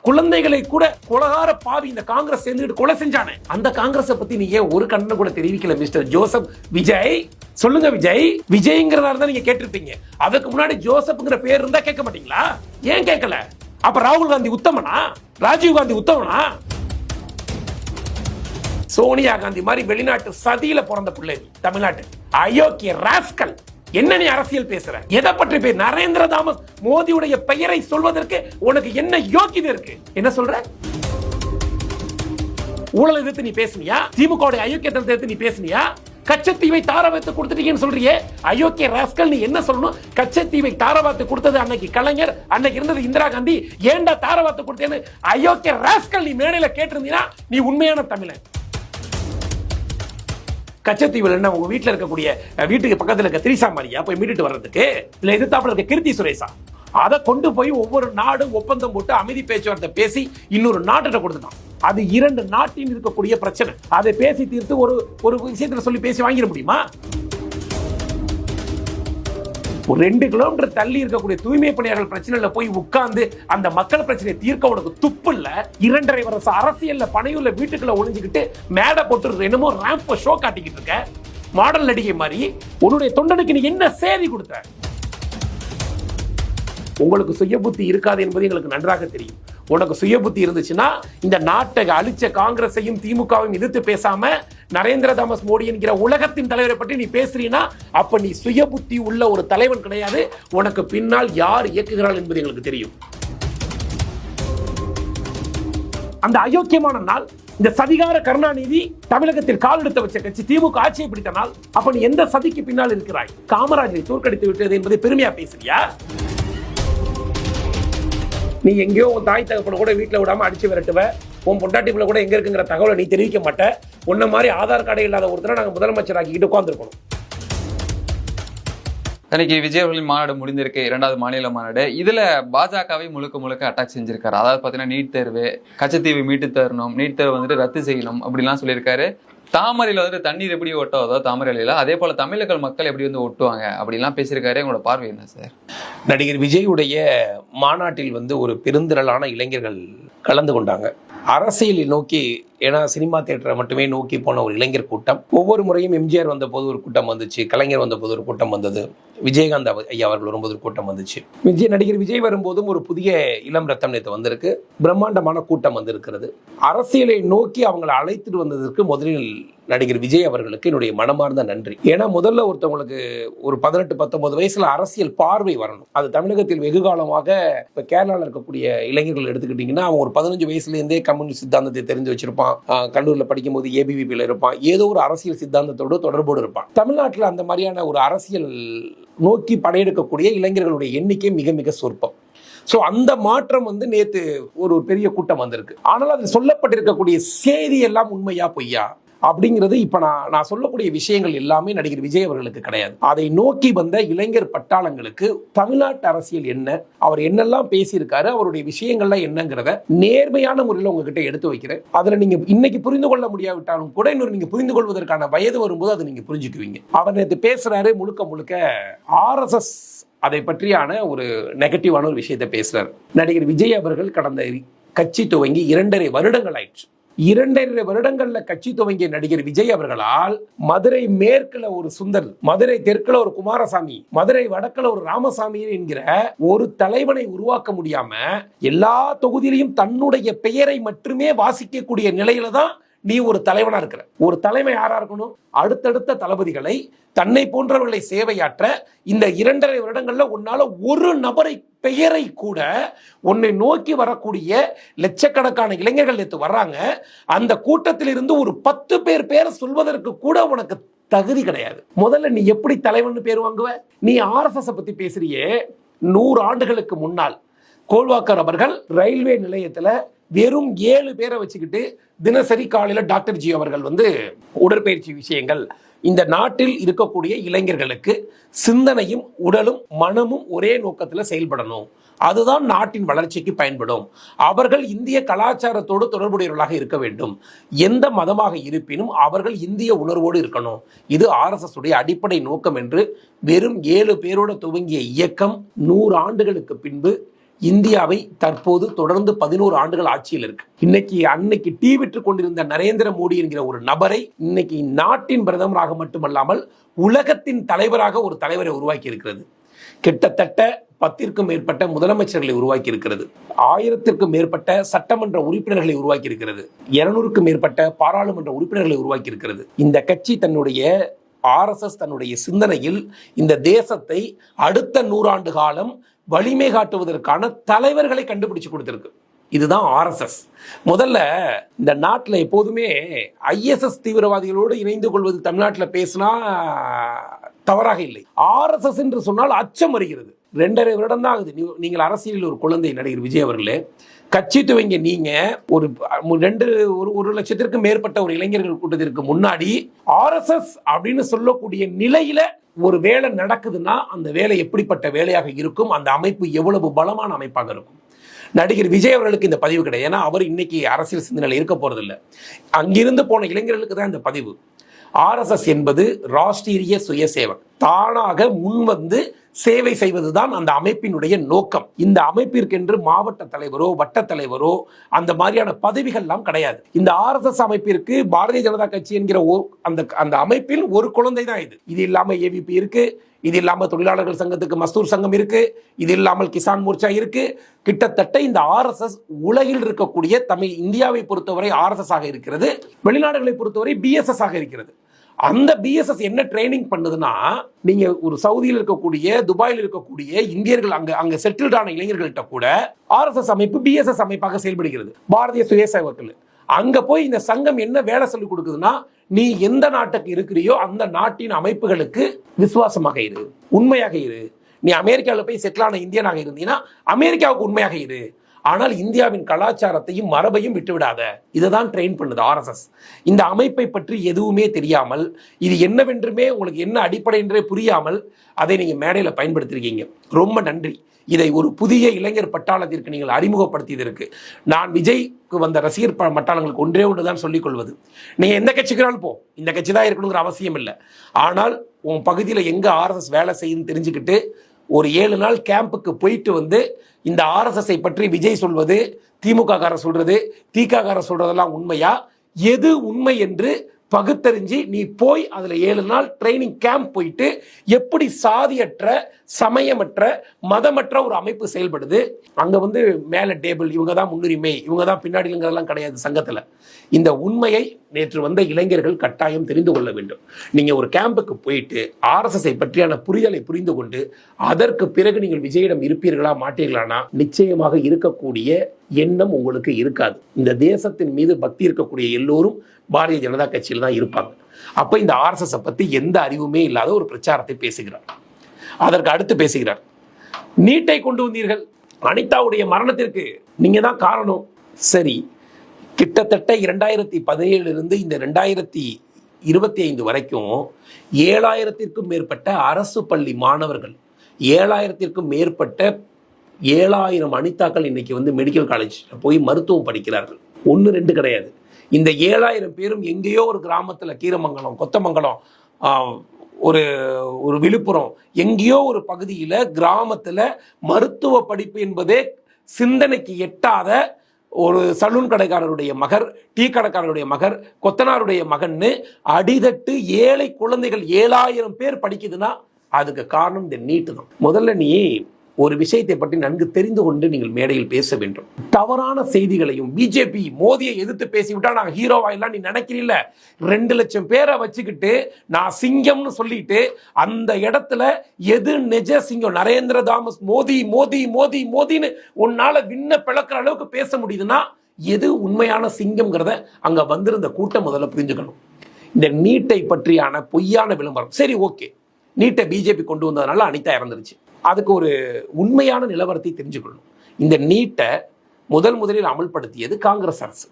குழந்தைகளை கூட கொலகார பாவி இந்த காங்கிரஸ் சேர்ந்துட்டு கொலை செஞ்சானே, அந்த காங்கிரஸை பத்தி நீ ஏன் ஒரு கண்ணு கூட தெரிவிக்கல மிஸ்டர் ஜோசப் விஜய்? சொல்லுங்க விஜய். விஜய்ங்கிறதா தான் நீங்க கேட்டிருப்பீங்க. அதுக்கு முன்னாடி ஜோசப்ங்கிற பேர் இருந்தா கேட்க மாட்டீங்களா? ஏன் கேட்கல? அப்ப ராகுல் காந்தி உத்தமனா? ராஜீவ் காந்தி உத்தமனா? சோனியா காந்தி மாதிரி வெளிநாட்டு சதியில பிறந்த பிள்ளை தமிழ்நாட்டு அயோக்கிய ராஸ்கல். என்ன நீ அரசியல் பேசுற? எதை பற்றி பேர்? நரேந்திர தாமஸ் மோடியுடைய பெயரை சொல்வதற்கு உனக்கு என்ன யோக்கியதை இருக்கு? என்ன சொல்ற? ஊழல் எதிர்த்து நீ பேசுனியா? திமுக அயோக்கியத்தை எதிர்த்து நீ பேசுனியா? கச்சத்தீவை தாரவாத்து கொடுத்துட்டீங்கன்னு சொல்றியே அயோக்கிய ராஸ்கல். நீ என்ன சொல்லணும்? கச்சத்தீவை தாரவாத்து கொடுத்தது அன்னைக்கு கலைஞர், அன்னைக்கு இருந்தது இந்திரா காந்தி. ஏன்டா தாரவாத்து கொடுத்தேன்னு அயோக்கிய ராஸ்கல் நீ மேடையில கேட்டிருந்தீங்கன்னா நீ உண்மையான தமிழன். கச்சத்தீவில் என்ன உங்க வீட்டில் இருக்கக்கூடிய வீட்டுக்கு பக்கத்தில் இருக்க திரிசா மாதிரியா போய் மீட்டுட்டு வர்றதுக்கு? இல்ல எதிர்த்தாப்புல இருக்க கீர்த்தி சுரேஷா? அதை கொண்டு போய் ஒவ்வொரு நாடும் ஒப்பந்தம் போட்டு அமைதி பேச்சுவார்த்தை பேசி இன்னொரு நாட்டை கொடுத்துட்டான். அது 2 நாட்டின் இருக்கக்கூடிய பிரச்சனை. அதை பேசி தீர்த்து ஒரு விஷயத்துல சொல்லி பேசி வாங்கிட முடியுமா? ஒரு 2 கிலோமீட்டர் தள்ளி இருக்கக்கூடிய தூய்மை பணியாளர்கள் பிரச்சனையில போய் உட்கார்ந்து அந்த மக்கள் பிரச்சனையை தீர்க்க உனக்கு துப்பு இல்ல? 2.5 வருஷம் அரசியல்ல பணையுள்ள வீட்டுக்குள்ள ஒளிஞ்சுக்கிட்டு மேடை போட்டு என்னமோ ரேம்ப் ஷோ காட்டிக்கிட்டு இருக்க மாடல் நடிகை மாதிரி. உன்னுடைய தொண்டனுக்கு நீ என்ன சேதி கொடுத்த? உங்களுக்கு சுய புத்தி இருக்காது என்பது எங்களுக்கு நன்றாக தெரியும். உனக்கு சுய புத்தி இருந்துச்சுன்னா இந்த நாட்டை அழிச்ச காங்கிரஸையும் திமுகவையும் எதிர்த்து பேசாம நரேந்திர தாமஸ் மோடி என்கிற உலகத்தின் தலைவரை பற்றி நீ பேசுறீன்னா அப்ப நீ சுய புத்தி உள்ள ஒரு தலைவன் கிடையாது. உனக்கு பின்னால் யார் இயக்குகிறாள் என்பது எங்களுக்கு தெரியும். அந்த அயோக்கியமான நாள், இந்த சதிகார கருணாநிதி தமிழகத்தில் கால் எடுத்து வச்ச கட்சி திமுக ஆட்சியை பிடித்த நாள். அப்ப நீ எந்த சதிக்கு பின்னால் இருக்கிறாய்? காமராஜரை தோற்கடித்து விட்டது என்பதை பெருமையா பேசுறியா? நீ எங்கேயோ உன் தாய் தகப்பனை கூட வீட்டில் விடாம அடிச்சு விரட்டுவ. உன் பொண்டாட்டிப்புல கூட எங்க இருக்குங்கிற தகவலை நீ தெரிவிக்க மாட்ட. உன்ன மாதிரி ஆதார் கார்டே இல்லாத ஒருத்தரை நாங்கள் முதலமைச்சர் ஆக்கிட்டு உட்காந்துருக்கணும். இன்னைக்கு விஜய் அவர்களின் மாநாடு முடிந்திருக்கு, 2வது மாநில மாநாடு. இதுல பாஜகவை முழுக்க அட்டாக் செஞ்சிருக்காரு. அதாவது பாத்தீங்கன்னா நீட் தேர்வு, கச்சத்தீவை மீட்டு தரணும், நீட் தேர்வு வந்துட்டு ரத்து செய்யணும் அப்படிலாம் சொல்லியிருக்காரு. தாமரையில வந்துட்டு தண்ணீர் எப்படி ஒட்டாதோ தாமரையில, அதே போல தமிழக மக்கள் எப்படி வந்து ஒட்டுவாங்க அப்படிலாம் பேசியிருக்காரு. உங்களோட பார்வை என்ன சார்? நடிகர் விஜயுடைய மாநாட்டில் ஒரு பெருந்திரளான இளைஞர்கள் கலந்து கொண்டாங்க. அரசியலை நோக்கி, ஏன்னா சினிமா தியேட்டரை மட்டுமே நோக்கி போன ஒரு இளைஞர் கூட்டம். ஒவ்வொரு முறையும் எம்ஜிஆர் வந்த போது ஒரு கூட்டம் வந்துச்சு, கலைஞர் வந்த போது ஒரு கூட்டம் வந்தது, விஜயகாந்த் ஐயா அவர்கள் வரும்போது ஒரு கூட்டம் வந்துச்சு. நடிகர் விஜய் வரும்போதும் ஒரு புதிய இளம் ரத்தம் நேற்று வந்திருக்கு. பிரம்மாண்டமான கூட்டம் வந்திருக்கிறது. அரசியலை நோக்கி அவங்களை அழைத்துட்டு வந்ததற்கு முதலில் நடிகர் விஜய் அவர்களுக்கு என்னுடைய மனமார்ந்த நன்றி. ஏன்னா முதல்ல ஒருத்தவங்களுக்கு ஒரு 18-19 வயசுல அரசியல் பார்வை வரணும். அது தமிழகத்தில் வெகு காலமாக இப்ப கேரளாவில் இருக்கக்கூடிய இளைஞர்கள் எடுத்துக்கிட்டீங்கன்னா அவன் ஒரு 15 வயசுல இருந்தே கம்யூனிஸ்ட் சித்தாந்தத்தை தெரிஞ்சு வச்சிருப்பான். கல்லூரியில் படிக்கும் போது ஏபிவிபியில் இருப்பான். ஏதோ ஒரு அரசியல் சித்தாந்தத்தோடு தொடர்போடு இருப்பான். தமிழ்நாட்டில் அந்த மாதிரியான ஒரு அரசியல் நோக்கி படையெடுக்கக்கூடிய இளைஞர்களுடைய எண்ணிக்கை மிக சொற்பம். சோ அந்த மாற்றம் நேத்து ஒரு பெரிய கூட்டம் வந்திருக்கு. ஆனால் அதில் சொல்லப்பட்டிருக்கக்கூடிய செய்தி எல்லாம் உண்மையா பொய்யா அப்படிங்கிறது இப்ப நான் சொல்லக்கூடிய விஷயங்கள் எல்லாமே நடிகர் விஜய் அவர்களுக்கு கிடையாது. அதை நோக்கி வந்த இளைஞர் பட்டாளங்களுக்கு தமிழ்நாட்டு அரசியல் என்ன, அவர் என்னெல்லாம் பேசியிருக்காரு, அவருடைய விஷயங்கள்லாம் என்னங்கிறத நேர்மையான முறையில் உங்ககிட்ட எடுத்து வைக்கிறேன். அதுல நீங்க இன்னைக்கு புரிந்து கொள்ள முடியாவிட்டாலும் கூட இன்னொரு நீங்க புரிந்து கொள்வதற்கான வயது வரும்போது அதை நீங்க புரிஞ்சுக்குவீங்க. அவர் நேற்று பேசுறாரு, முழுக்க RSS அதை பற்றியான ஒரு நெகட்டிவான ஒரு விஷயத்தை பேசுறாரு. நடிகர் விஜய் அவர்கள் கடந்த கட்சி துவங்கி 2.5 வருடங்கள் ஆயிடுச்சு. 2.5 வருடங்கள்ல கட்சி துவங்கிய நடிகர் விஜய் அவர்களால் மதுரை மேற்குல ஒரு சுந்தர், மதுரை தெற்குல ஒரு குமாரசாமி, மதுரை வடக்குல ஒரு ராமசாமி என்கிற ஒரு தலைவனை உருவாக்க முடியாம எல்லா தொகுதியிலையும் தன்னுடைய பெயரை மட்டுமே வாசிக்கக்கூடிய நிலையில தான் நீ ஒரு தலைவனா இருக்கிற. ஒரு தலைமை யாரா இருக்கணும்? அடுத்தடுத்த தளபதிகளை, தன்னை போன்றவர்களை சேவையாற்ற இந்த 2.5 வருடங்கள்ல உன்னால ஒரு நபரை பெயரை கூட உன்னை நோக்கி வரக்கூடிய லட்சக்கணக்கான இளைஞர்கள் நேற்று வர்றாங்க. அந்த கூட்டத்தில் இருந்து ஒரு 10 பேர் சொல்வதற்கு கூட உனக்கு தகுதி கிடையாது. முதல்ல நீ எப்படி தலைவன் பேர் வாங்குவ? நீ RSS பத்தி பேசுறியே. 100 ஆண்டுகளுக்கு முன்னால் கோல்வாக்கர் அவர்கள் ரயில்வே நிலையத்துல வெறும் 7 பேரை வச்சுக்கிட்டு தினசரி காலையில டாக்டர் ஜி அவர்கள் உடற்பயிற்சி விஷயங்கள், இந்த நாட்டில் இருக்கக்கூடிய இளைஞர்களுக்கு சிந்தனையும் உடலும் மனமும் ஒரே நோக்கத்தில் செயல்படணும், அதுதான் நாட்டின் வளர்ச்சிக்கு பயன்படும், அவர்கள் இந்திய கலாச்சாரத்தோடு தொடர்புடையவர்களாக இருக்க வேண்டும், எந்த மதமாக இருப்பினும் அவர்கள் இந்திய உணர்வோடு இருக்கணும், இது RSS உடைய அடிப்படை நோக்கம் என்று வெறும் 7 பேரோடு துவங்கிய இயக்கம் 100 ஆண்டுகளுக்கு பின்பு இந்தியாவை தற்போது தொடர்ந்து 11 ஆண்டுகள் ஆட்சியில் இருக்கு. அன்னைக்கு டீ விற்று கொண்டிருந்த நரேந்திர மோடி என்கிற ஒரு நபரை இன்னைக்கு நாட்டின் பிரதமராக மட்டுமல்லாமல் உலகத்தின் தலைவராக ஒரு தலைவரை உருவாக்கி இருக்கிறது. கிட்டத்தட்ட 10க்கும் மேற்பட்ட முதலமைச்சர்களை உருவாக்கி இருக்கிறது. 1000க்கும் மேற்பட்ட சட்டமன்ற உறுப்பினர்களை உருவாக்கி இருக்கிறது. 200க்கும் மேற்பட்ட பாராளுமன்ற உறுப்பினர்களை உருவாக்கி இருக்கிறது. இந்த கட்சி தன்னுடைய RSS தன்னுடைய சிந்தனையில் இந்த தேசத்தை அடுத்த 100 ஆண்டு காலம் வலிமை காட்டுவதற்கான தலைவர்களை கண்டுபிடிச்சு கொடுத்திருக்கு. இதுதான் RSS. முதல்ல இந்த நாட்டில் எப்போதுமே ISS தீவிரவாதிகளோடு இணைந்து கொள்வது தமிழ்நாட்டில் பேசினா தவறாக இல்லை. RSS என்று சொன்னால் அச்சம் வருகிறது. 2.5 வருடம் தான் ஆகுது நீங்கள் அரசியலில் ஒரு குழந்தை நடிகர் விஜய் அவர்களே. கட்சி துவங்க நீங்க ஒரு லட்சத்திற்கும் மேற்பட்ட ஒரு இளைஞர்கள் கூட்டத்திற்கு முன்னாடி RSS அப்படின்னு சொல்லக்கூடிய நிலையில ஒரு வேலை நடக்குதுன்னா அந்த வேலை எப்படிப்பட்ட வேலையாக இருக்கும், அந்த அமைப்பு எவ்வளவு பலமான அமைப்பாக இருக்கும். நடிகர் விஜய் அவர்களுக்கு இந்த பதிவு கிடையாது. ஏன்னா அவர் இன்னைக்கு அரசியல் சிந்தனையில் இருக்க போறதில்லை. அங்கிருந்து போன இளைஞர்களுக்கு தான் இந்த பதிவு. RSS என்பது ராஷ்டிரிய சுயசேவக், தானாக முன்வந்து சேவை செய்வதுதான் அந்த அமைப்பினுடைய நோக்கம். இந்த அமைப்பிற்கென்று மாவட்ட தலைவரோ வட்ட தலைவரோ அந்த மாதிரியான பதவிகள்லாம் கிடையாது. இந்த RSS அமைப்பிற்கு பாரதிய ஜனதா கட்சி என்கிற அந்த அமைப்பில் ஒரு குழந்தை தான் இது. இது இல்லாம AVP இருக்கு, இது இல்லாம தொழிலாளர்கள் சங்கத்துக்கு மஸ்தூர் சங்கம் இருக்கு, இது இல்லாமல் கிசான் மோர்ச்சா இருக்கு. கிட்டத்தட்ட இந்த RSS உலகில் இருக்கக்கூடிய இந்தியாவை பொறுத்தவரை RSS ஆக இருக்கிறது, வெளிநாடுகளை பொறுத்தவரை BSS ஆக இருக்கிறது. அந்த BSS என்ன ட்ரைனிங் பண்ணுதுன்னா, நீங்க ஒரு சவுதியில் இருக்கக்கூடிய துபாயில் இருக்கக்கூடிய இந்தியர்கள் அங்க செட்டில்டான இளைஞர்கள்ட்ட கூட RSS அமைப்பு BSS அமைப்பாக செயல்படுகிறது. பாரதிய சுயசேவர்கள் அங்க போய் இந்த சங்கம் என்ன வேலை சொல்லி கொடுக்குதுன்னா, நீ எந்த நாட்டுக்கு இருக்கிறியோ அந்த நாட்டின் அமைப்புகளுக்கு விசுவாசமாக இரு, உண்மையாக இரு. நீ அமெரிக்காவில் போய் செட்டிலான இந்தியனாக இருந்தீங்கன்னா அமெரிக்காவுக்கு உண்மையாக இரு, ஆனால் இந்தியாவின் கலாச்சாரத்தையும் மரபையும் விட்டுவிடாத. இதுதான் ட்ரெயின் பண்ணுது RSS. இந்த அமைப்பை பற்றி எதுவுமே தெரியாமல், இது என்னவென்றுமே உங்களுக்கு என்ன அடிப்படை என்றே புரியாமல் அதை நீங்க மேடையில் பயன்படுத்திருக்கீங்க. ரொம்ப நன்றி. இதை ஒரு புதிய இளைஞர் பட்டாளத்திற்கு நீங்கள் அறிமுகப்படுத்தியதற்கு நான் விஜய்க்கு வந்த ரசிகர் பட்டாளங்களுக்கு ஒன்றே ஒன்று தான் சொல்லிக் கொள்வது, நீங்க எந்த கட்சிக்குனாலும் போ, இந்த கட்சி தான் இருக்கணுங்கிற அவசியம் இல்லை. ஆனால் உன் பகுதியில் எங்க RSS வேலை செய்யுன்னு தெரிஞ்சுக்கிட்டு ஒரு 7 நாள் கேம்புக்கு போயிட்டு வந்து இந்த RSS பற்றி விஜய் சொல்வது, திமுக காரர் சொல்றது, திக காரர் சொல்றதெல்லாம் உண்மையா, எது உண்மை என்று பகுத்தறிஞ்சு நீ போய் அதுல 7 நாள் ட்ரைனிங் கேம்ப் போயிட்டு எப்படி சாதியற்ற சமயமற்ற மதமற்ற ஒரு அமைப்பு செயல்படுது, அங்க வந்து மேல டேபிள் இவங்க தான் முன்னுரிமை இவங்க தான் பின்னாடிங்கிறதெல்லாம் கிடையாது. சங்கத்துல இந்த உண்மையை நேற்று வந்த இளைஞர்கள் கட்டாயம் தெரிந்து கொள்ள வேண்டும். நீங்க ஒரு கேம்புக்கு போயிட்டு RSS பற்றியான புரிதலை புரிந்து கொண்டு அதற்கு பிறகு நீங்கள் விஜயிடம் இருப்பீர்களா மாட்டீர்களானா நிச்சயமாக இருக்கக்கூடிய எண்ணம் உங்களுக்கு இருக்காது. இந்த தேசத்தின் மீது பக்தி இருக்கக்கூடிய எல்லோரும் பாரதிய ஜனதா கட்சியில் தான் இருப்பாங்க. அப்ப இந்த RSS பத்தி எந்த அறிவுமே இல்லாத ஒரு பிரச்சாரத்தை பேசுகிறார். அதற்கு அடுத்து பேசுகிறார், நீட்டை கொண்டு வந்தீர்கள், அனிதாவுடைய மரணத்திற்கு நீங்க தான் காரணம். சரி, கிட்டத்தட்ட 2017 இருந்து இந்த 2025 வரைக்கும் 7000த்திற்கும் மேற்பட்ட அரசு பள்ளி மாணவர்கள், 7000த்திற்கும் மேற்பட்ட 7000 அனிதாக்கள் இன்னைக்கு வந்து மெடிக்கல் காலேஜ் போய் மருத்துவம் படிக்கிறார்கள். 1-2 கிடையாது. இந்த 7000 பேரும் எங்கேயோ ஒரு கிராமத்தில், கீரமங்கலம், கொத்தமங்கலம், ஒரு விழுப்புரம், எங்கேயோ ஒரு பகுதியில் கிராமத்தில் மருத்துவ படிப்பு என்பதே சிந்தனைக்கு எட்டாத ஒரு சலூன் கடைக்காரருடைய மகர், டீ கடைக்காரருடைய மகர், கொத்தனாருடைய மகன்னு அடிதட்டு ஏழை குழந்தைகள் 7000 பேர் படிக்குதுன்னா அதுக்கு காரணம் இந்த நீட்டு தான். முதல்ல நீ ஒரு விஷயத்தை பற்றி நன்கு தெரிந்து கொண்டு நீங்கள் மேடையில் பேச வேண்டும். தவறான செய்திகளையும் பிஜேபி மோதியை எதிர்த்து பேசிவிட்டா நான் ஹீரோவா எல்லாம் நீ நினைக்கிறீல்ல, 2 லட்சம் பேரை வச்சுக்கிட்டு நான் சிங்கம்னு சொல்லிட்டு அந்த இடத்துல எது நிஜ சிங்கம், நரேந்திர தாமஸ் மோதி மோதி மோதி மோதின்னு உன்னால விண்ண பிளக்கிற அளவுக்கு பேச முடியுதுன்னா எது உண்மையான சிங்கம்ங்கிறத அங்க வந்திருந்த கூட்டம் முதல்ல புரிஞ்சுக்கணும். இந்த நீட்டை பற்றியான பொய்யான விளம்பரம், சரி ஓகே, நீட்டை பிஜேபி கொண்டு வந்ததுனால அனிதா இறந்துருச்சு, அதுக்கு ஒரு உண்மையான நிலவரத்தை தெரிஞ்சுக்கணும். இந்த நீட்டை முதலில் அமல்படுத்தியது காங்கிரஸ் அரசு.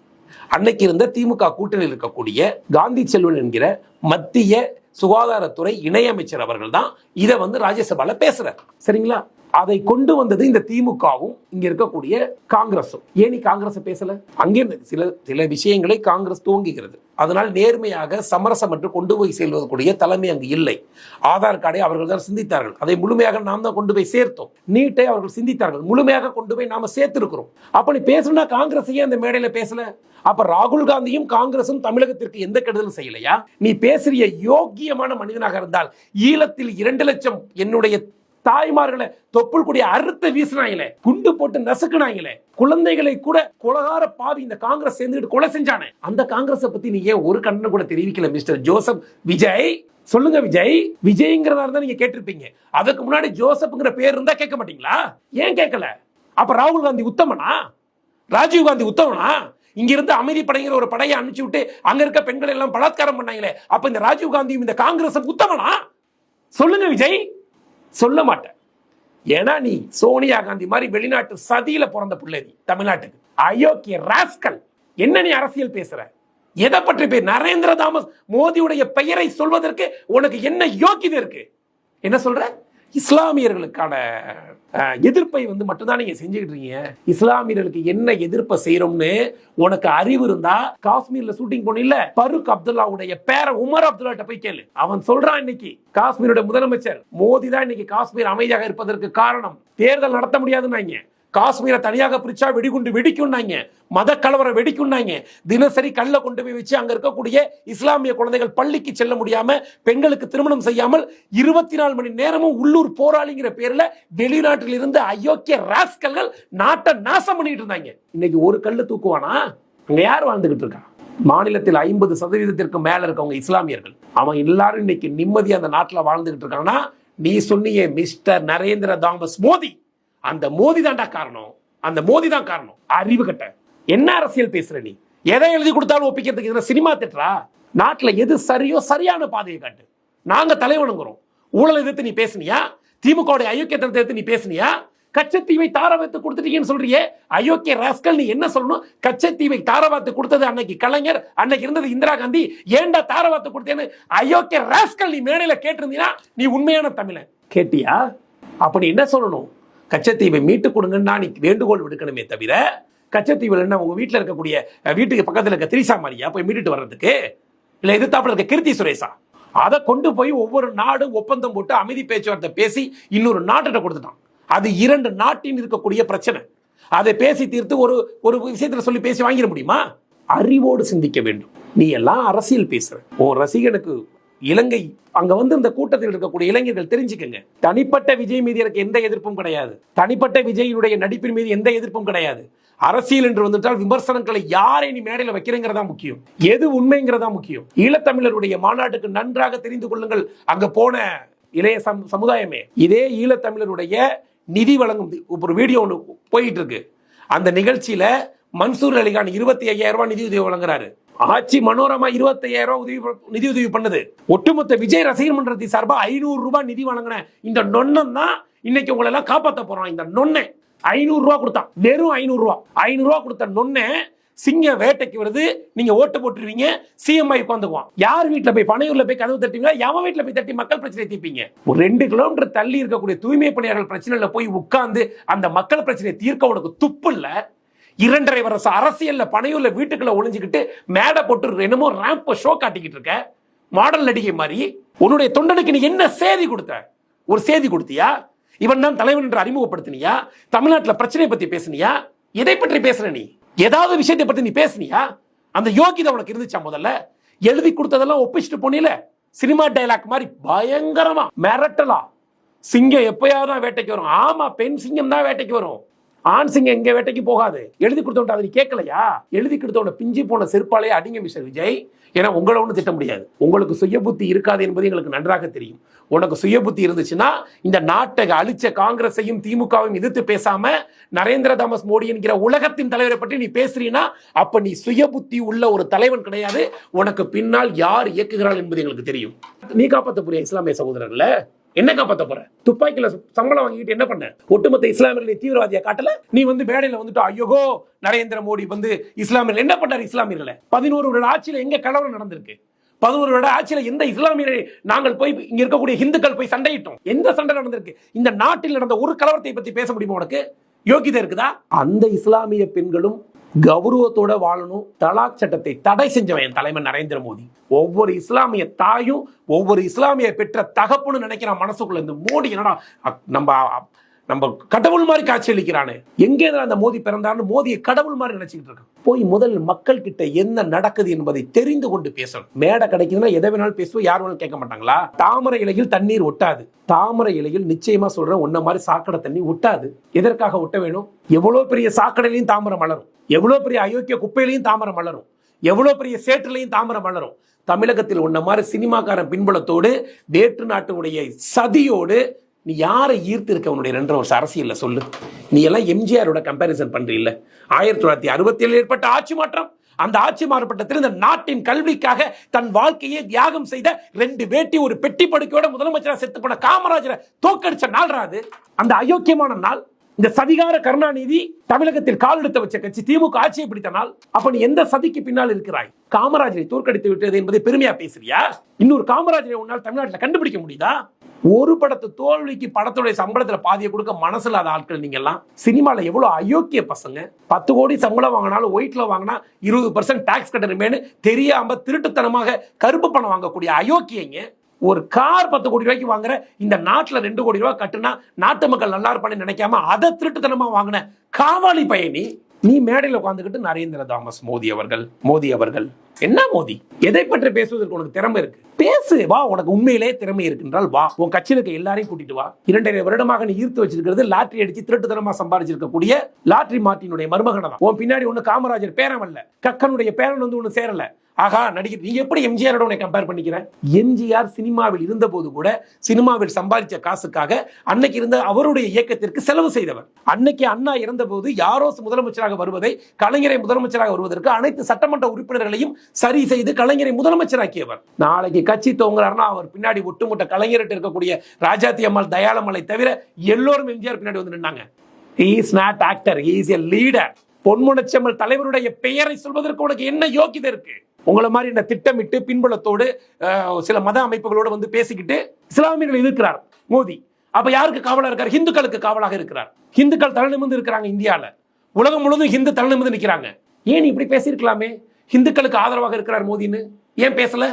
அன்னைக்கு இருந்த திமுக கூட்டணியில் இருக்கக்கூடிய காந்தி செல்வன் என்கிற மத்திய சுகாதாரத்துறை இணையமைச்சர் அவர்கள் தான் இதை வந்து ராஜ்யசபால பேசுறார். சரிங்களா? அதை கொண்டு வந்தது இந்த திமுகவும் இங்க இருக்கக்கூடிய காங்கிரஸும். ஏன் நீ காங்கிரஸ் பேசல? அங்கே சில விஷயங்களை காங்கிரஸ் துவங்குகிறது. அதனால் நேர்மையாக சமரசம் என்று கொண்டு போய் செல்வதற்குரிய தலைமை அங்கு இல்லை. ஆதார் கார்டை அவர்கள் தான் சிந்தித்தார்கள், அதை முழுமையாக நாம் தான் கொண்டு போய் சேர்த்தோம். நீட்டை அவர்கள் சிந்தித்தார்கள், முழுமையாக கொண்டு போய் நாம சேர்த்திருக்கிறோம். அப்ப நீ பேசணும்னா காங்கிரஸையே அந்த மேடையில பேசல. அப்ப ராகுல் காந்தியும் காங்கிரசும் தமிழகத்திற்கு எந்த கெடுதலும் செய்யலையா? நீ பேசுறிய யோக்கியமான மனிதனாக இருந்தால் ஈழத்தில் 2 லட்சம் என்னுடைய தாய்மார்களை தொப்புள் கூடிய அறுத்த வீசினாங்களே, குண்டு போட்டு நசுக்குனாங்களே, குழந்தைகளை கூட கொலகார பாவி இந்த காங்கிரஸ் சேர்ந்துட்டு கொலை செஞ்சானே, அந்த காங்கிரஸை பத்தி நீ ஏன் ஒரு கண்ணு கூட தெரிவிக்கல? மிஸ்டர் ஜோசப் விஜய் சொல்லுங்க. விஜய்ங்கிறதா இருந்தா நீங்க கேட்டிருப்பீங்க. அதுக்கு முன்னாடி ஜோசப்ங்கிற பேர் இருந்தா கேட்க மாட்டீங்களா? ஏன் கேட்கல? அப்ப ராகுல் காந்தி உத்தமனா? ராஜீவ் காந்தி உத்தமனா? இங்க இருந்து அமைதி படைங்கிற ஒரு படையை அனுப்பிச்சு விட்டு அங்க இருக்க பெண்கள் எல்லாம் பலாத்காரம் பண்ணாங்களே, அப்ப இந்த ராஜீவ் காந்தியும் இந்த காங்கிரஸ் உத்தமனா? சொல்லுங்க விஜய். சொல்ல மாட்டேன். ஏன்னா நீ சோனியா காந்தி மாதிரி வெளிநாட்டு சதியில பிறந்த பிள்ளை. நீ தமிழ்நாட்டுக்கு அயோக்கிய ராஸ்கல். என்ன நீ அரசியல் பேசுற? எதை பற்றி பேர்? நரேந்திர தாமஸ் மோடியுடைய பெயரை சொல்வதற்கு உனக்கு என்ன யோக்கியதை இருக்கு? என்ன சொல்ற? இஸ்லாமியர்களுக்கான எதிர்ப்பை மட்டும்தான் நீங்க செஞ்சுக்கிட்டு இருக்கீங்க. இஸ்லாமியர்களுக்கு என்ன எதிர்ப்பை செய்யறோம்னு உனக்கு அறிவு இருந்தா காஷ்மீர்ல ஷூட்டிங் போனில்ல, பருக் அப்துல்லாவுடைய பேர உமர் அப்துல்லா போய் கேளு. அவன் சொல்றான், இன்னைக்கு காஷ்மீருடைய முதலமைச்சர் மோடி தான் இன்னைக்கு காஷ்மீர் அமைதியாக இருப்பதற்கு காரணம். தேர்தல் நடத்த முடியாதுன்னாங்க, காஷ்மீரை தனியாக பிரிச்சா வெடிகுண்டு வெடிக்கும்னாங்க, மத கலவரம் வெடிக்கும்னாங்க, தினசரி கல்ல கொண்டு போய் வச்சு அங்க இருக்கக்கூடிய இஸ்லாமிய குழந்தைகள் பள்ளிக்கு செல்ல முடியாம, பெண்களுக்கு திருமணம் செய்யாமல் 24 மணி நேரமும் உள்ளூர் போராளிங்கிற பேர்ல வெளிநாட்டில் இருந்து அயோக்கிய ராஸ்கல்கள் நாட்டை நாசம் பண்ணிட்டு இருந்தாங்க. இன்னைக்கு ஒரு கல்லு தூக்குவானா? அங்க யார் வாழ்ந்துகிட்டு இருக்கா? மாநிலத்தில் 50% மேல இருக்கவங்க இஸ்லாமியர்கள். அவன் எல்லாரும் இன்னைக்கு நிம்மதியா அந்த நாட்டில் வாழ்ந்துகிட்டு இருக்காங்கன்னா, நீ சொன்னியே மிஸ்டர் நரேந்திர தாமஸ் மோடி, அந்த மோடி தான்டா காரணம். அந்த மோடி தான் காரணம். அறிவு கட்ட என்ன அரசியல் பேசுற நீ? எதை எழுதி கொடுத்தாலும் ஒப்பிக்கிறதுக்கு சினிமா திட்டா? நாட்டில் எது சரியோ சரியான பாதையை காட்டு. நாங்க தலைவனுங்கிறோம். ஊழல் எதிர்த்து நீ பேசுனியா? திமுக அயோக்கியத்தை எதிர்த்து நீ பேசுனியா? கச்சத்தீவை தாரவாத்து கொடுத்துட்டீங்கன்னு சொல்றியே அயோக்கிய ராஸ்கல். நீ என்ன சொல்லணும்? கச்சத்தீவை தாரவாத்து கொடுத்தது அன்னைக்கு கலைஞர், அன்னைக்கு இருந்தது இந்திரா காந்தி. ஏன்டா தாரவாத்து கொடுத்தேன்னு அயோக்கிய ராஸ்கல் நீ மேடையில கேட்டிருந்தீங்கன்னா நீ உண்மையான தமிழன். கேட்டியா? அப்படி என்ன சொல்லணும்? கச்சத்தீவை மீட்டு கொடுங்கன்னா நீ வேண்டுகோள் விடுக்கணுமே தவிர, கச்சத்தீவில் என்ன உங்க வீட்டில் இருக்கக்கூடிய வீட்டுக்கு பக்கத்தில் இருக்க திரிசா மாதிரியா போய் மீட்டுட்டு வர்றதுக்கு? இல்லை எதிர்த்தாப்புல இருக்க கீர்த்தி சுரேஷா? அதை கொண்டு போய் ஒவ்வொரு நாடும் ஒப்பந்தம் போட்டு அமைதி பேச்சுவார்த்தை பேசி இன்னொரு நாட்டிட்ட கொடுத்துட்டான். அது 2 நாட்டின் இருக்கக்கூடிய பிரச்சனை. அதை பேசி தீர்த்து ஒரு விஷயத்துல சொல்லி பேசி வாங்கிட முடியுமா? அறிவோடு சிந்திக்க வேண்டும். நீ எல்லாம் அரசியல் பேசுற. உன் ரசிகனுக்கு இலங்கை அங்க இந்த கூட்டத்தில் இருக்கக்கூடிய இளைஞர்கள் தெரிஞ்சுக்கங்க, தனிப்பட்ட விஜய் மீது எனக்கு எந்த எதிர்ப்பும் கிடையாது. தனிப்பட்ட விஜயினுடைய நடிப்பின் மீது எந்த எதிர்ப்பும் கிடையாது. அரசியல் என்று வந்துட்டால் விமர்சனங்களை யாரை நீ மேடையில் வைக்கிறங்கிறதா முக்கியம். எது உண்மைங்கிறதா முக்கியம். ஈழத்தமிழருடைய மாநாட்டுக்கு நன்றாக தெரிந்து கொள்ளுங்கள். அங்க போன இளைய சமுதாயமே, இதே ஈழத்தமிழருடைய நிதி வழங்கும் ஒரு வீடியோ ஒன்று போயிட்டு இருக்கு. அந்த நிகழ்ச்சியில மன்சூர் அலிகான் 25,000 ரூபாய் நிதியுதவி வழங்குறாரு. ஆட்சி மனோரமா 25,000 ரூபாய் நிதியுதவி பண்ணுது. ஒட்டுமொத்த விஜய் ரசிகர் மன்றத்தை சார்பா 500 ரூபாய் நிதி வழங்கின இந்த நொண்ணன் தான் இன்னைக்கு உங்களை எல்லாம் காப்பாற்ற போறான். இந்த நொண்ணை 500 ரூபாய் கொடுத்தான். வெறும் 500 ரூபாய் கொடுத்த நொண்ணை சிங்க வேட்டைக்கு வருது. நீங்க ஓட்டு போட்டுருவீங்க, சிஎம் ஆகி உட்காந்துக்குவான். யார் வீட்டுல போய் பனையூர்ல போய் கதவு தட்டுவீங்க? எவன் வீட்டுல போய் தட்டி மக்கள் பிரச்சனை தீர்ப்பீங்க? ஒரு 2 கிலோமீட்டர் தள்ளி இருக்கக்கூடிய தூய்மை பணியாளர்கள் பிரச்சனைல போய் உட்கார்ந்து அந்த மக்கள் பிரச்சனையை தீர்க்க உனக்கு துப்பு இல்ல? 2.5 வருஷ அரசியல்ல பனையூர்ல வீட்டுக்குள்ள ஒளிஞ்சுக்கிட்டு மேடை போட்டு என்னமோ ரேம்ப் ஷோ காட்டிக்கிட்டு இருக்க மாடல் நடிகை மாதிரி. உன்னுடைய தொண்டனுக்கு நீ என்ன செய்தி கொடுத்த? ஒரு செய்தி கொடுத்தியா? இவன் தான் தலைவன் என்று அறிமுகப்படுத்தினியா? தமிழ்நாட்டில் பிரச்சனை பத்தி பேசுனியா? எதை பற்றி பேசுற நீ? ஏதாவது விஷயத்தை பத்தி நீ பேசுனியா? அந்த யோகிதை உனக்கு இருந்துச்சா? முதல்ல எழுதி கொடுத்ததெல்லாம் ஒப்பிச்சுட்டு போனீல, சினிமா டைலாக் மாதிரி பயங்கரமா மிரட்டலா. சிங்கம் எப்பயாவது தான் வேட்டைக்கு வரும். ஆமா, பெண் சிங்கம் தான் வேட்டைக்கு வரும். ஆண் சிங்கம் எங்க வேட்டைக்கு போகாது. எழுதி கொடுத்தவன் அதை நீ கேட்கலையா? எழுதி கொடுத்தவன பிஞ்சு போன செருப்பாலே அடிங்க மிஸ்டர் விஜய். ஏன்னா உங்களை ஒன்றும் திட்ட முடியாது. உங்களுக்கு சுய புத்தி இருக்காது என்பது எங்களுக்கு நன்றாக தெரியும். உனக்கு சுய புத்தி இருந்துச்சுன்னா இந்த நாட்டை அழிச்ச காங்கிரஸையும் திமுகவையும் எதிர்த்து பேசாம நரேந்திர தாமஸ் மோடி என்கிற உலகத்தின் தலைவரை பற்றி நீ பேசுறீன்னா அப்ப நீ சுய புத்தி உள்ள ஒரு தலைவன் கிடையாது. உனக்கு பின்னால் யார் இயக்குகிறாள் என்பது எங்களுக்கு தெரியும். நீ காப்பாற்ற போறிய இஸ்லாமிய சகோதரர்ல என்ன காப்பாற்ற போற? துப்பாக்கியில சம்பளம் வாங்கிட்டு என்ன பண்ண? ஒட்டுமொத்த இஸ்லாமியர்களை தீவிரவாதியா காட்டல? நீ மேடையில ஐயோ நரேந்திர மோடி இஸ்லாமியர்கள் என்ன பண்ணாரு? இஸ்லாமியர்களை 11 வருட ஆட்சியில எங்க கலவரம் நடந்திருக்கு? 11 வருட ஆட்சியில் எந்த இஸ்லாமியரை நாங்கள் போய் இங்க இருக்கக்கூடிய இந்துக்கள் போய் சண்டையிட்டோம்? எந்த சண்டை நடந்திருக்கு? இந்த நாட்டில் நடந்த ஒரு கலவரத்தை பத்தி பேச முடியுமா உனக்கு? யோகிதை இருக்குதா? அந்த இஸ்லாமிய பெண்களும் கௌரவத்தோட வாழணும். தலாக் சட்டத்தை தடை செஞ்சவன் என் தலைவர் நரேந்திர மோடி. ஒவ்வொரு இஸ்லாமிய தாயும் ஒவ்வொரு இஸ்லாமிய பெற்ற தகப்புன்னு நினைக்கிறான் மனசுக்குள்ள. இந்த மோடி என்னடா நம்ம கடவுள் மாதிரி காட்சி அளிக்கிறானே, எங்கே அந்த மோடி பிறந்தான்னு மோடியை கடவுள் மாதிரி நினைச்சுக்கிட்டு இருக்கான். போய் முதல் மக்கள் கிட்ட என்ன நடக்குது என்பதை தெரிந்து கொண்டு பேசணும். மேடை கிடைக்குதுன்னா எதை வேணாலும் பேசுவோம், யார் வேணாலும் கேட்க மாட்டாங்களா? தாமரை இலையில் தண்ணீர் ஒட்டாது. தாமரை இலையில் நிச்சயமா சொல்றேன், உன்ன மாதிரி சாக்கடை தண்ணி ஒட்டாது. எதற்காக ஒட்ட வேணும்? எவ்வளவு பெரிய சாக்கடையிலையும் தாமரை மலரும், எவ்வளவு பெரிய அயோக்கிய குப்பையிலையும் தாமரை மலரும், எவ்வளவு பெரிய சேற்றுலையும் தாமரை மலரும். தமிழகத்தில் உன்ன மாதிரி சினிமாக்காரன் பின்புலத்தோடு வேற்று நாட்டுடைய சதியோடு நீ யாரை ஈர்த்து இருக்க? உன்னுடைய 2.5 வருஷம் அரசியல்ல சொல்லு. நீ எல்லாம் எம்ஜிஆரோட கம்பேரிசன் பண்றீல்ல? 1967 ஏற்பட்ட ஆட்சி மாற்றம். அந்த ஆட்சி மாற்றப்பட்டத்தில் இந்த நாட்டின் கல்விக்காக தன் வாழ்க்கையை தியாகம் செய்த 2 வேட்டி ஒரு பெட்டி படுக்கையோட முதலமைச்சராக செத்து போன காமராஜரை தோக்கடிச்ச நாள் அது. அந்த அயோக்கியமான நாள். இந்த சதிகார கருணாநிதி தமிழகத்தில் கால் எடுத்து வச்ச கட்சி திமுக ஆட்சியை பிடித்த நாள். அப்ப நீ எந்த சதிக்கு பின்னால் இருக்கிறாய்? காமராஜரை தோற்கடித்து விட்டது என்பதை பெருமையா பேசுறியா? இன்னொரு காமராஜரை உன்னால் தமிழ்நாட்டில் கண்டுபிடிக்க முடியுதா? ஒரு படத்து தோல்விக்கு படத்துடைய சம்பளத்துல பாதியை கொடுக்க மனசு இல்லாத ஆட்கள் நீங்க எல்லாம். சினிமால எவ்வளவு அயோக்கிய பசங்க. 10 கோடி சம்பளம் வாங்கினாலும் ஒயிட்ல வாங்கினா 20% டாக்ஸ் கட்டணுமேனு தெரியாம திருட்டுத்தனமாக கருப்பு பணம் வாங்கக்கூடிய அயோக்கியங்க. ஒரு கார் 10 கோடி ரூபாய்க்கு வாங்குற இந்த நாட்டுல 2 கோடி ரூபாய் கட்டுனா நாட்டு மக்கள் நல்லா இருப்பான்னு நினைக்காம அதை திருட்டுத்தனமா வாங்கின காவாலி பயணி. நீ மேடையில் உட்கார்ந்துக்கிட்டு நரேந்திர தாமஸ் மோடி அவர்கள் என்ன மோடி? எதை பற்றி பேசுவதற்கு உனக்கு திறமை இருக்கு? பேசு, வா. உனக்கு உண்மையிலே திறமை இருக்குன்றால் வா. உன் கட்சியில் இருக்க எல்லாரையும் கூட்டிட்டு வா. 2.5 வருடமாக நீ ஈர்த்து வச்சிருக்கிறது லாட்டரி அடிச்சு திருட்டுத்தனமா சம்பாதிச்சிருக்கக்கூடிய லாட்டரி மார்ட்டினுடைய மருமகன் தான். உன் பின்னாடி ஒண்ணு காமராஜர் பேரன் அல்ல, கக்கனுடைய பேரன் வந்து ஒண்ணு சேரல. ஆகா நடிகர். நீ எப்படி எம்ஜிஆரோட உன்னை கம்பேர் பண்ணிக்கிற? எம்ஜிஆர் சினிமாவில் இருந்த போது கூட சினிமாவில் சம்பாதிச்ச காசுக்காக அன்னைக்கு இருந்த அவருடைய இயக்கத்திற்கு செலவு செய்தவர். அன்னைக்கு அண்ணா இறந்த போது யாரோ முதலமைச்சராக வருவதை, கலைஞரை முதலமைச்சராக வருவதற்கு அனைத்து சட்டமன்ற உறுப்பினர்களையும் சரி செய்து கலைஞரை முதலமைச்சராக்கியவர். நாளைக்கு கட்சி தோங்குறாருன்னா அவர் பின்னாடி ஒட்டுமொத்த கலைஞர்கிட்ட இருக்கக்கூடிய ராஜாத்தி அம்மாள், தயாளமலை தவிர எல்லோரும் எம்ஜிஆர் பின்னாடி வந்து நின்னாங்க. He is not actor, he is a leader. பொன்முனச்செம்மல் தலைவருடைய பெயரை சொல்வதற்கு உனக்கு என்ன யோகிதை இருக்கு? உங்களை மாதிரி இந்த திட்டமிட்டு பின்புலத்தோடு சில மத அமைப்புகளோடு வந்து பேசிக்கிட்டு இஸ்லாமியர்கள் இருக்கிறார் மோடி. அப்ப யாருக்கு காவலா இருக்கார்? இந்துக்களுக்கு காவலாக இருக்கிறார். இந்துக்கள் தலை நிமிர்ந்து இருக்கிறாங்க. இந்தியால உலகம் முழுவதும் ஹிந்து தலை நிமிர்ந்து நிற்கிறாங்க. ஏன் இப்படி பேசியிருக்கலாமே? இந்துக்களுக்கு ஆதரவாக இருக்கிறார் மோடின்னு ஏன் பேசல?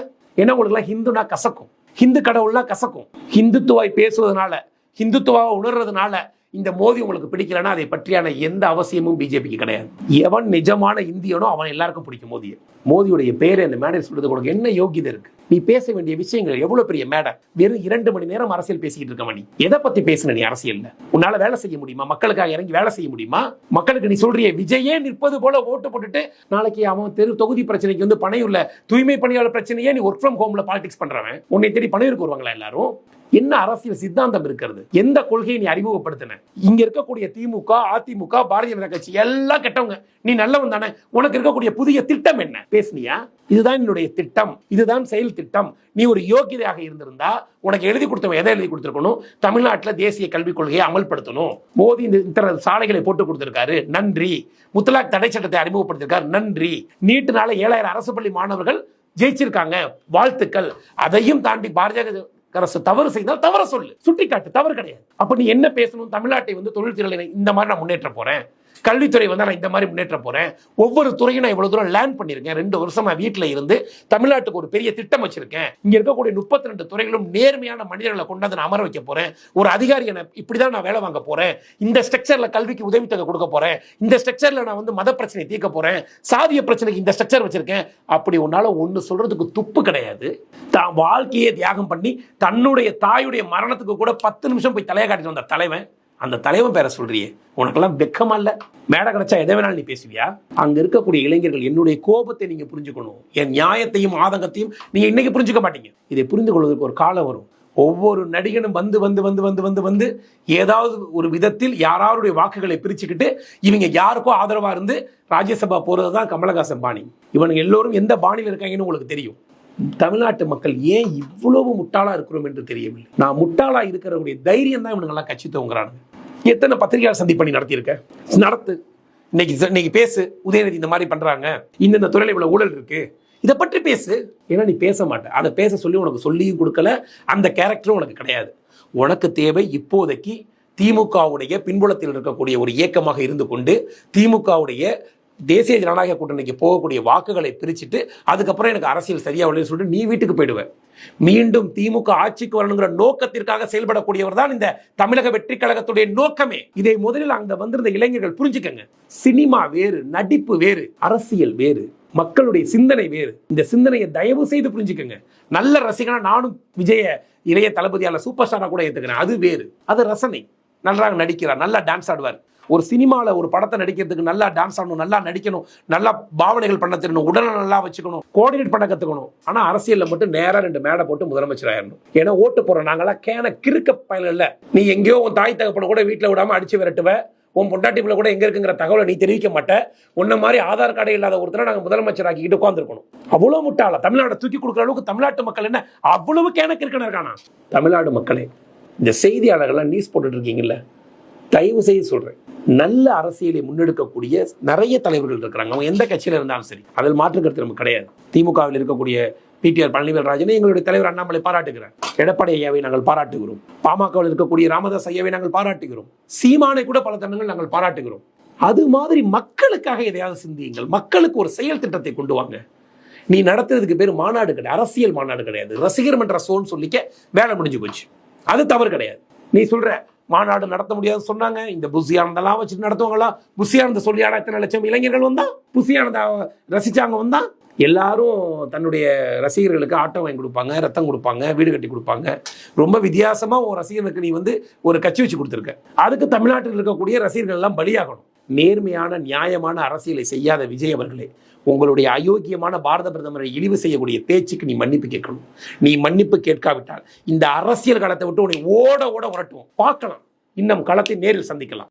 ஏன்னா உங்களுக்கு ஹிந்துனா கசக்கும், ஹிந்து கடவுள்னா கசக்கும். ஹிந்துத்துவாய் பேசுவதனால, ஹிந்துத்துவாவை உணர்றதுனால இந்த மோடி உங்களுக்கு பிடிக்கலன்னா அதை பற்றியான எந்த அவசியமும் பிஜேபிக்கு கிடையாது. எவன் நிஜமான இந்தியனோ அவன் எல்லாருக்கும் பிடிக்கும் மோடியை. மோடியுடைய பேரை அந்த மேடை சொல்றது உனக்கு என்ன யோகிதை இருக்கு? நீ பேச வேண்டிய விஷயங்கள் எவ்வளவு பெரிய மேடை. வெறும் 2 மணி நேரம் அரசியல் பேசிக்கிட்டு இருக்க நீ எதை பத்தி பேசுன? நீ அரசியல்ல உன்னால வேலை செய்ய முடியுமா? மக்களுக்காக இறங்கி வேலை செய்ய முடியுமா? மக்களுக்கு நீ சொல்றிய விஜயே நிற்பது போல ஓட்டு போட்டுட்டு நாளைக்கு அவன் தொகுதி பிரச்சனைக்கு வந்து பனையூர்ல தூய்மை பணியாளர் பிரச்சனையே நீ ஒர்க் ஃப்ரம் ஹோம்ல பாலிடிக்ஸ் பண்றவன் உன்னை தேடி பனையூருக்கு வருவாங்களா எல்லாரும்? என்ன அரசியல் சித்தாந்தம் இருக்கிறது? எந்த கொள்கையை நீ அறிமுகப்படுத்தின? இங்க இருக்கக்கூடிய திமுக, அதிமுக, பாரதிய ஜனதா கட்சி எல்லாம் கெட்டவங்க. நீ நல்லவன் தானே? உனக்கு இருக்கக்கூடிய புதிய திட்டம் என்ன? பேசுனியா? இதுதான் என்னுடைய திட்டம், இதுதான் செயல் திட்டம். நீ ஒரு யோகிதையாக இருந்திருந்தா உனக்கு எழுதி கொடுத்தவன் எதை எழுதி கொடுத்திருக்கணும்? தமிழ்நாட்டில் தேசிய கல்விக் கொள்கையை அமல்படுத்தணும். மோடி இந்த சாலைகளை போட்டு கொடுத்திருக்காரு, நன்றி. முத்தலாக் தடை சட்டத்தை அறிமுகப்படுத்திருக்காரு, நன்றி. நீட்டுனால 7000 அரசு பள்ளி மாணவர்கள் ஜெயிச்சிருக்காங்க, வாழ்த்துக்கள். அதையும் தாண்டி பாரதிய அரசு தவறு செய்தால் தவற சொல்லு, சுட்டிக்காட்டு, தவறு கிடையாது. அப்ப நீ என்ன பேசணும்? தமிழ்நாட்டை வந்து தொழில்துறையில இந்த மாதிரி நான் முன்னேற்ற போறேன், கல்வித்துறை வந்து நான் இந்த மாதிரி முன்னேற்ற போறேன், ஒவ்வொரு துறையும் நான் இவ்வளவு தூரம் லேர்ன் பண்ணிருக்கேன், 2 வருஷம் நான் வீட்டில் இருந்து தமிழ்நாட்டுக்கு ஒரு பெரிய திட்டம் வச்சிருக்கேன், இங்க இருக்கக்கூடிய 32 துறைகளும் நேர்மையான மனிதர்களை கொண்டாந்து நான் அமர வைக்க போறேன், ஒரு அதிகாரியை இப்படிதான் நான் வேலை வாங்க போறேன், இந்த ஸ்ட்ரக்சர்ல கல்விக்கு உதவித்தொகை கொடுக்க போறேன், இந்த ஸ்ட்ரக்சர்ல நான் வந்து மத பிரச்சனை தீர்க்க போறேன், சாதிய பிரச்சனைக்கு இந்த ஸ்ட்ரக்சர் வச்சிருக்கேன். அப்படி உன்னால ஒண்ணு சொல்றதுக்கு துப்பு கிடையாது. தான் வாழ்க்கையை தியாகம் பண்ணி தன்னுடைய தாயுடைய மரணத்துக்கு கூட 10 நிமிஷம் போய் தலையை காட்டிட்டு வந்த தலைவன், அந்த தலைவன் பேரை சொல்றியே, உனக்கெல்லாம் வெக்கமா இல்ல? மேடை கிடைச்சா எதை வேணாலும் நீ பேசுவியா? அங்க இருக்கக்கூடிய இளைஞர்கள் என்னுடைய கோபத்தை நீங்க புரிஞ்சுக்கணும், என் நியாயத்தையும் ஆதங்கத்தையும் நீங்க இன்னைக்கு புரிஞ்சுக்க மாட்டீங்க. இதை புரிந்து கொள்வதற்கு ஒரு காலம் வரும். ஒவ்வொரு நடிகனும் வந்து வந்து வந்து வந்து வந்து வந்து ஏதாவது ஒரு விதத்தில் யாராருடைய வாக்குகளை பிரிச்சுக்கிட்டு இவங்க யாருக்கோ ஆதரவா இருந்து ராஜ்யசபா போறதுதான் கமலஹாசன் பாணி. இவனுங்க எல்லோரும் எந்த பாணியில் இருக்காங்கன்னு உங்களுக்கு தெரியும். தமிழ்நாட்டு மக்கள் ஏன் இவ்வளவு முட்டாளா இருக்கிறோம் என்று தெரியவில்லை. நான் முட்டாளா இருக்கிறவருடைய தைரியம் தான் இவனுங்க எல்லாம் கட்சி தோங்குறாங்க. எத்தனை பத்திரிகையாளர் சந்திப்பு பண்ணி நடத்தியிருக்க? நடத்து, இன்னைக்கு பேசு. உதயநிதி இந்த மாதிரி பண்றாங்க, இந்த துறையில இவ்வளவு ஊழல் இருக்கு, இதை பற்றி பேசு. ஏன்னா நீ பேச மாட்ட. அதை பேச சொல்லி உனக்கு சொல்லியும் கொடுக்கல, அந்த கேரக்டரும் உனக்கு கிடையாது. உனக்கு தேவை இப்போதைக்கு திமுகவுடைய பின்புலத்தில் இருக்கக்கூடிய ஒரு இயக்கமாக இருந்து கொண்டு திமுகவுடைய தேசிய ஜனநாயக கூட்டணிக்கு போகக்கூடிய வாக்குகளை பிரிச்சுட்டு அதுக்கப்புறம் எனக்கு அரசியல் சரியா வரலன்னு சொல்லிட்டு நீ வீட்டுக்கு போயிடுவேன். மீண்டும் திமுக ஆட்சிக்கு வரணுங்கிற நோக்கத்திற்காக செயல்படக்கூடியவர் தான் இந்த தமிழக வெற்றி கழகத்துடைய நோக்கமே. இதை முதலில் அங்க வந்திருந்த இளைஞர்கள் புரிஞ்சுக்கங்க. சினிமா வேறு, நடிப்பு வேறு, அரசியல் வேறு, மக்களுடைய சிந்தனை வேறு. இந்த சிந்தனையை தயவு செய்து புரிஞ்சுக்கங்க. நல்ல ரசிகனா நானும் விஜய இளைய தளபதியால சூப்பர் ஸ்டாரா கூட ஏத்துக்கிறேன். அது வேறு, அது ரசனை. நன்றாக நடிக்கிறார், நல்லா டான்ஸ் ஆடுவார். ஒரு சினிமாவில் ஒரு படத்தை நடிக்கிறதுக்கு நல்லா டான்ஸ் ஆடணும், நல்லா நடிக்கணும், நல்லா பாவனைகள் பண்ண தெரியணும், உடலை நல்லா வச்சுக்கணும், கோஆர்டினேட் பண்ண கற்றுக்கணும். ஆனால் அரசியலில் மட்டும் நேராக 2 மேடை போட்டு முதலமைச்சர் ஆயிடணும். ஏன்னா ஓட்டு போகிறோம் நாங்களாம் கிறுக்க பயனில் இல்லை. நீ எங்கேயோ உன் தாய் தகப்பனை கூட வீட்டில் விடாமல் அடிச்சு விரட்டுவ, உன் பொண்டாட்டி பிள்ளை கூட எங்கே இருக்குங்கிற தகவலை நீ தெரிவிக்க மாட்டேன். உன்ன மாதிரி ஆதார் கார்டே இல்லாத ஒருத்தரை நாங்கள் முதலமைச்சர் ஆக்கிக்கிட்டு உட்காந்துருக்கணும். அவ்வளோ முட்டாள தமிழ்நாட்டை தூக்கி கொடுக்குற அளவுக்கு தமிழ்நாட்டு மக்கள் என்ன அவ்வளவு கிறுக்கணும் இருக்கானா? தமிழ்நாடு மக்களே, இந்த செய்தியாளர்கள்லாம் நியூஸ் போட்டுட்டு இருக்கீங்கல்ல, தயவு செய்து சொல்றேன், நல்ல அரசியலை முன்னெடுக்கக்கூடிய நிறைய தலைவர்கள் இருக்கிறாங்க. அவங்க எந்த கட்சியில இருந்தாலும் சரி, அதில் மாற்று கருத்து நமக்கு கிடையாது. திமுகவில் இருக்கக்கூடிய பிடிஆர் பழனிவேல்ராஜனை எங்களுடைய தலைவர் அண்ணாமலை பாராட்டுகிறார். எடப்பாடி ஐயாவை நாங்கள் பாராட்டுகிறோம். பாமகவில் இருக்கக்கூடிய ராமதாஸ் ஐயாவை நாங்கள் பாராட்டுகிறோம். சீமானை கூட பல தருணங்கள் நாங்கள் பாராட்டுகிறோம். அது மாதிரி மக்களுக்காக எதையாவது சிந்தியுங்கள். மக்களுக்கு ஒரு செயல் திட்டத்தை கொண்டு வாங்க. நீ நடத்துறதுக்கு பேர் மாநாடு கிடையாது, அரசியல் மாநாடு கிடையாது. ரசிகர் மன்ற சோன்னு சொல்லிக்க வேலை முடிஞ்சு போச்சு. அது தவறு கிடையாது. நீ சொல்ற மாநாடு நடத்த முடியாதுன்னு சொன்னாங்க, இந்த புஷியானந்தெல்லாம் வச்சுட்டு நடத்துவாங்களா? புஷியானந்த சொல்லியாடா இத்தனை லட்சம் இளைஞர்கள் வந்தா, புஷியானந்த ரசிச்சாங்க வந்தா. எல்லாரும் தன்னுடைய ரசிகர்களுக்கு ஆட்டோ வாங்கி கொடுப்பாங்க, ரத்தம் கொடுப்பாங்க, வீடு கட்டி கொடுப்பாங்க. ரொம்ப வித்தியாசமா ஒரு ரசிகனுக்கு நீ ஒரு கட்சி வச்சு கொடுத்துருக்க. அதுக்கு தமிழ்நாட்டில் இருக்கக்கூடிய ரசிகர்கள் எல்லாம் பலியாகணும். நேர்மையான நியாயமான அரசியலை செய்யாத விஜய் அவர்களே, உங்களுடைய அயோக்கியமான பாரத பிரதமரை இழிவு செய்யக்கூடிய பேச்சுக்கு நீ மன்னிப்பு கேட்கணும். நீ மன்னிப்பு கேட்காவிட்டால் இந்த அரசியல் களத்தை விட்டு உன்னை ஓட ஓட உரட்டுவோம். பார்க்கலாம், இன்னும் களத்தை நேரில் சந்திக்கலாம்.